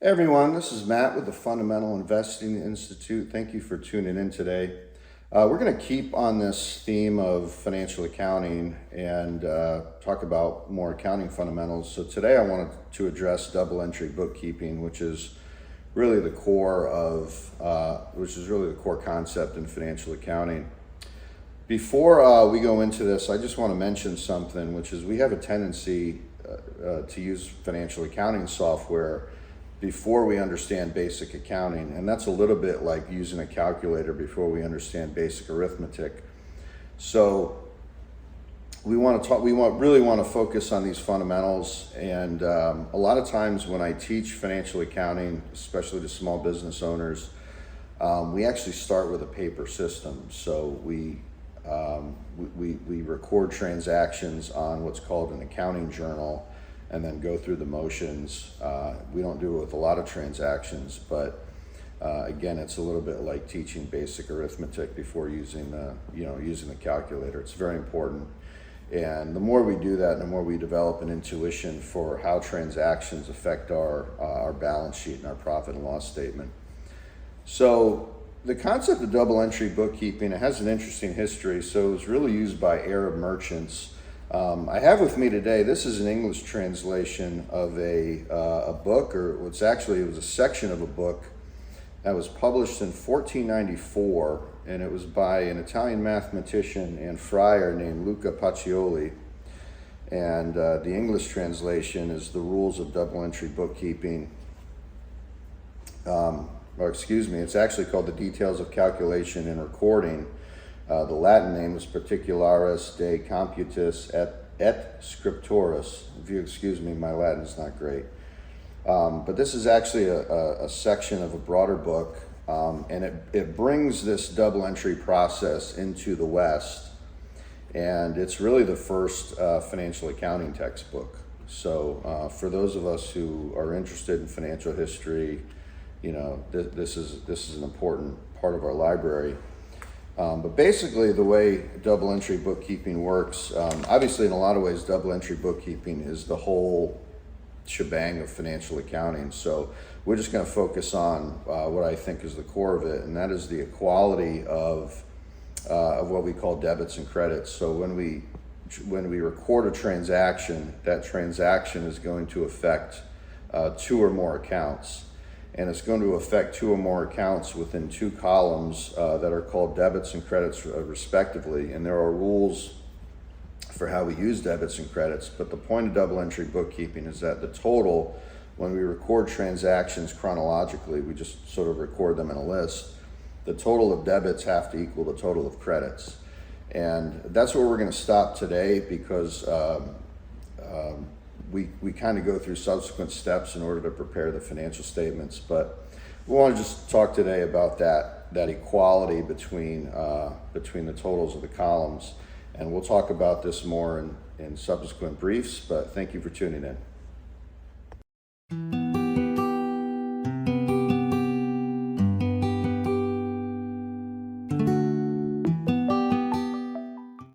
Hey everyone, this is Matt with the Fundamental Investing Institute. Thank you for tuning in today. We're going to keep on this theme of financial accounting and talk about more accounting fundamentals. So today I wanted to address double entry bookkeeping, which is really the core concept in financial accounting. Before we go into this, I just want to mention something, which is we have a tendency to use financial accounting software before we understand basic accounting, and that's a little bit like using a calculator before we understand basic arithmetic. So we really want to focus on these fundamentals, and a lot of times when I teach financial accounting, especially to small business owners, we actually start with a paper system. So we record transactions on what's called an accounting journal and then go through the motions. We don't do it with a lot of transactions, but again, it's a little bit like teaching basic arithmetic before using the calculator. It's very important. And the more we do that, the more we develop an intuition for how transactions affect our balance sheet and our profit and loss statement. So the concept of double entry bookkeeping, it has an interesting history. So it was really used by Arab merchants. I have with me today, this is an English translation of a book, or it was a section of a book that was published in 1494, and it was by an Italian mathematician and friar named Luca Pacioli. And the English translation is The Rules of Double Entry Bookkeeping. It's actually called The Details of Calculation and Recording. The Latin name is Particularis de Computis et Scripturis. If you excuse me, my Latin is not great. But this is actually a section of a broader book, and it brings this double entry process into the West. And it's really the first financial accounting textbook. So for those of us who are interested in financial history, this is an important part of our library. But basically the way double entry bookkeeping works, obviously in a lot of ways double entry bookkeeping is the whole shebang of financial accounting. So we're just going to focus on what I think is the core of it, and that is the equality of what we call debits and credits. So when we record a transaction, that transaction is going to affect two or more accounts. And it's going to affect two or more accounts within two columns that are called debits and credits respectively. And there are rules for how we use debits and credits, but the point of double entry bookkeeping is that the total, when we record transactions chronologically, we just sort of record them in a list, the total of debits have to equal the total of credits. And that's where we're going to stop today, because we kind of go through subsequent steps in order to prepare the financial statements, but we want to just talk today about that equality between the totals of the columns, and we'll talk about this more in subsequent briefs, but thank you for tuning in.